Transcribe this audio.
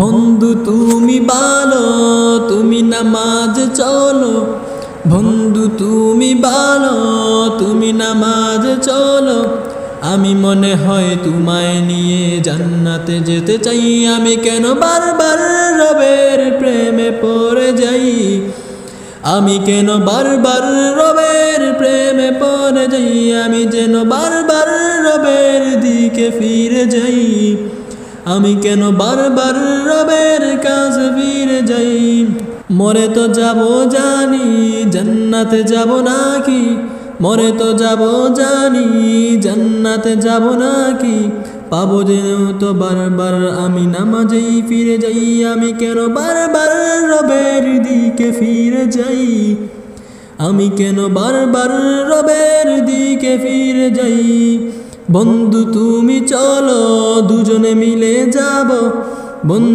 বন্ধু তুমি ভালো, তুমি নামাজ চলো। বন্ধু তুমি ভালো, তুমি নামাজ চলো। আমি মনে হয় তোমায় নিয়ে জান্নাতে যেতে চাই। আমি কেন বারবার রবের প্রেমে পড়ে যাই? আমি কেন বারবার রবের প্রেমে পড়ে যাই? আমি যেন বারবার রবের দিকে ফিরে যাই। আমি কেন বারবার রবের কাছে ফিরে যাই? মরে তো যাব জানি, জান্নাতে যাব নাকি? মরে তো যাব জানি, জান্নাতে যাব নাকি? পাবো জেনেও তো বারবার আমি নামাজেই ফিরে যাই। আমি কেন বারবার রবের দিকে ফিরে যাই? আমি কেন বারবার রবের দিকে ফিরে যাই? বন্ধু তুমি চলো, দুজনে মিলে যাব। বন্ধু